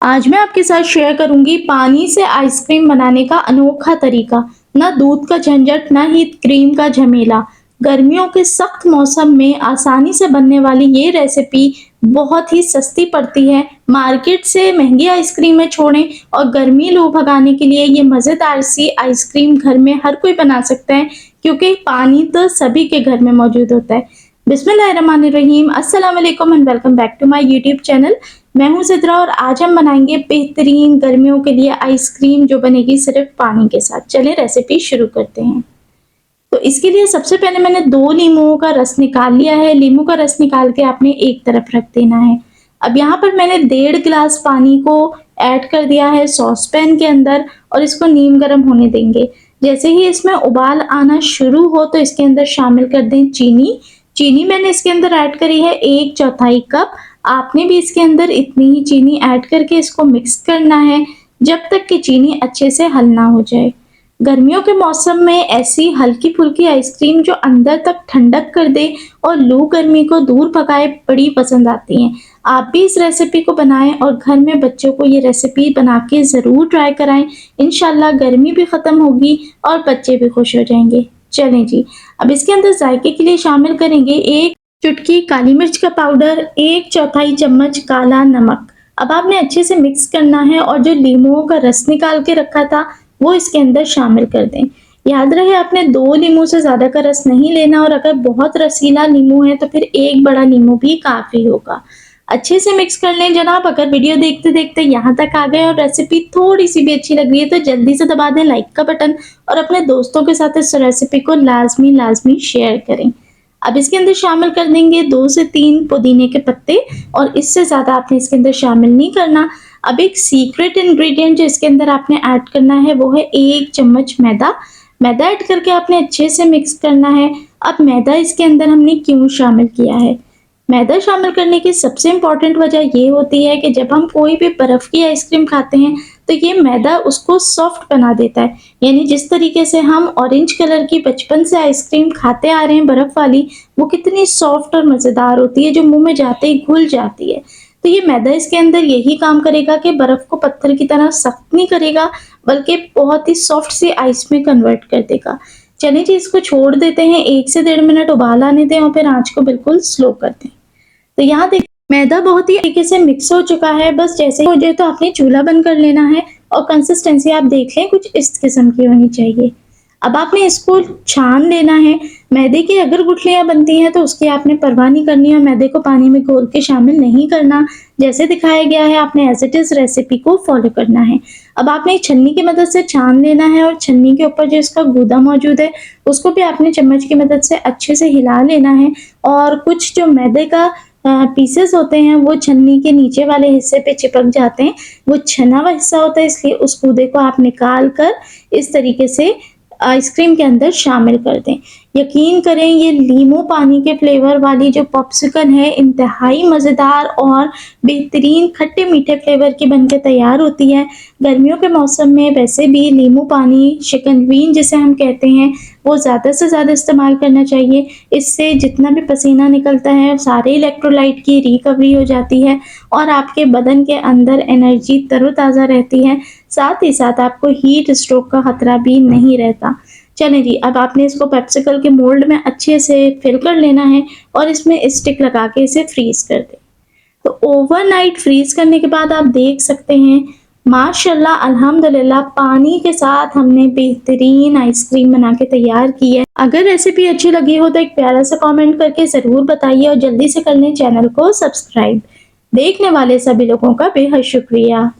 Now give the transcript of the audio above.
आज मैं आपके साथ शेयर करूंगी पानी से आइसक्रीम बनाने का अनोखा तरीका। ना दूध का झंझट, ना ही क्रीम का झमेला। गर्मियों के सख्त मौसम में आसानी से बनने वाली ये रेसिपी बहुत ही सस्ती पड़ती है। मार्केट से महंगी आइसक्रीमें छोड़ें और गर्मी लू भगाने के लिए ये मज़ेदार सी आइसक्रीम घर में हर कोई बना सकता है, क्योंकि पानी तो सभी के घर में मौजूद होता है। बिस्मिल्लाहिर्रहमानिर्रहीम, अस्सलाम वालेकुम and welcome back to my YouTube channel. मैं हूं सिद्रा और आज हम बनाएंगे बेहतरीन गर्मियों के लिए आइसक्रीम, जो बनेगी सिर्फ पानी के साथ। चलें रेसिपी शुरू करते हैं। तो इसके लिए सबसे पहले मैंने 2 नींबुओं का रस निकाल लिया है। नींबू का रस निकाल के आपने एक तरफ रख देना है। अब यहाँ पर मैंने 1.5 गिलास पानी को ऐड कर दिया है सॉस पैन के अंदर और इसको नीम गर्म होने देंगे। जैसे ही इसमें उबाल आना शुरू हो तो इसके अंदर शामिल कर दें चीनी। चीनी मैंने इसके अंदर ऐड करी है 1/4 कप। आपने भी इसके अंदर इतनी ही चीनी ऐड करके इसको मिक्स करना है जब तक कि चीनी अच्छे से हल ना हो जाए। गर्मियों के मौसम में ऐसी हल्की फुल्की आइसक्रीम जो अंदर तक ठंडक कर दे और लू गर्मी को दूर भगाए बड़ी पसंद आती हैं। आप भी इस रेसिपी को बनाएं और घर में बच्चों को ये रेसिपी बना के ज़रूर ट्राई कराएं। इंशाल्लाह गर्मी भी ख़त्म होगी और बच्चे भी खुश हो जाएंगे। चलें जी, अब इसके अंदर जायके के लिए शामिल करेंगे 1 चुटकी काली मिर्च का पाउडर, 1/4 चम्मच काला नमक। अब आपने अच्छे से मिक्स करना है और जो नींबुओं का रस निकाल के रखा था वो इसके अंदर शामिल कर दें। याद रहे आपने 2 नींबू से ज़्यादा का रस नहीं लेना और अगर बहुत रसीला नींबू है तो फिर 1 बड़ा नींबू भी काफ़ी होगा। अच्छे से मिक्स कर लें जनाब। अगर वीडियो देखते देखते यहाँ तक आ गए और रेसिपी थोड़ी सी भी अच्छी लग रही है तो जल्दी से दबा दें लाइक का बटन और अपने दोस्तों के साथ इस रेसिपी को लाजमी शेयर करें। अब इसके अंदर शामिल कर देंगे 2 से 3 पुदीने के पत्ते और इससे ज़्यादा आपने इसके अंदर शामिल नहीं करना। अब एक सीक्रेट इंग्रेडिएंट जो इसके अंदर आपने ऐड करना है वो है 1 चम्मच मैदा। मैदा ऐड करके आपने अच्छे से मिक्स करना है। अब मैदा इसके अंदर हमने क्यों शामिल किया है? मैदा शामिल करने की सबसे इम्पॉर्टेंट वजह ये होती है कि जब हम कोई भी बर्फ़ की आइसक्रीम खाते हैं तो ये मैदा उसको सॉफ्ट बना देता है। यानी जिस तरीके से हम ऑरेंज कलर की बचपन से आइसक्रीम खाते आ रहे हैं बर्फ़ वाली, वो कितनी सॉफ्ट और मज़ेदार होती है जो मुंह में जाते ही घुल जाती है। तो ये मैदा इसके अंदर यही काम करेगा कि बर्फ़ को पत्थर की तरह सख्त नहीं करेगा, बल्कि बहुत ही सॉफ्ट सी आइस में कन्वर्ट कर देगा। चलिए जी, इसको छोड़ देते हैं, 1 से 1.5 मिनट उबाल आने दें और फिर आँच को बिल्कुल स्लो कर दें। तो यहाँ देखिए मैदा बहुत ही तरीके से मिक्स हो चुका है। बस जैसे ही हो जाए तो आपने चूल्हा बंद कर लेना है और कंसिस्टेंसी आप देख लें कुछ इस किस्म की होनी चाहिए। अब आपने इसको छान लेना है। मैदे की अगर गुठलियाँ बनती हैं तो उसकी आपने परवाह नहीं करनी और मैदे को पानी में घोल के शामिल नहीं करना। जैसे दिखाया गया है आपने एज इट इज़ रेसिपी को फॉलो करना है। अब आपने एक छन्नी की मदद से छान लेना है और छन्नी के ऊपर जो इसका गूदा मौजूद है उसको भी आपने चम्मच की मदद से अच्छे से हिला लेना है। और कुछ जो मैदे का पीसेस होते हैं वो छन्नी के नीचे वाले हिस्से पे चिपक जाते हैं, वो छना हुआ हिस्सा होता है, इसलिए उस गूदे को आप निकाल कर इस तरीके से आइसक्रीम के अंदर शामिल कर दें। यकीन करें ये नींबू पानी के फ्लेवर वाली जो पॉप्सिकल है इंतहाई मज़ेदार और बेहतरीन खट्टे मीठे फ्लेवर की बनके तैयार होती है। गर्मियों के मौसम में वैसे भी नींबू पानी, शिकंजीन जिसे हम कहते हैं, वो ज़्यादा से ज़्यादा इस्तेमाल करना चाहिए। इससे जितना भी पसीना निकलता है सारे इलेक्ट्रोलाइट की रिकवरी हो जाती है और आपके बदन के अंदर एनर्जी तरोताज़ा रहती है। साथ ही साथ आपको हीट स्ट्रोक का खतरा भी नहीं रहता। चलें जी, अब आपने इसको पेप्सिकल के मोल्ड में अच्छे से फिल कर लेना है और इसमें स्टिक लगा के इसे फ्रीज कर दें। तो ओवरनाइट फ्रीज करने के बाद आप देख सकते हैं माशाल्लाह अल्हम्दुलिल्लाह पानी के साथ हमने बेहतरीन आइसक्रीम बना के तैयार की है। अगर रेसिपी अच्छी लगी हो तो एक प्यारा सा कमेंट करके ज़रूर बताइए और जल्दी से कर लें चैनल को सब्सक्राइब। देखने वाले सभी लोगों का बेहद शुक्रिया।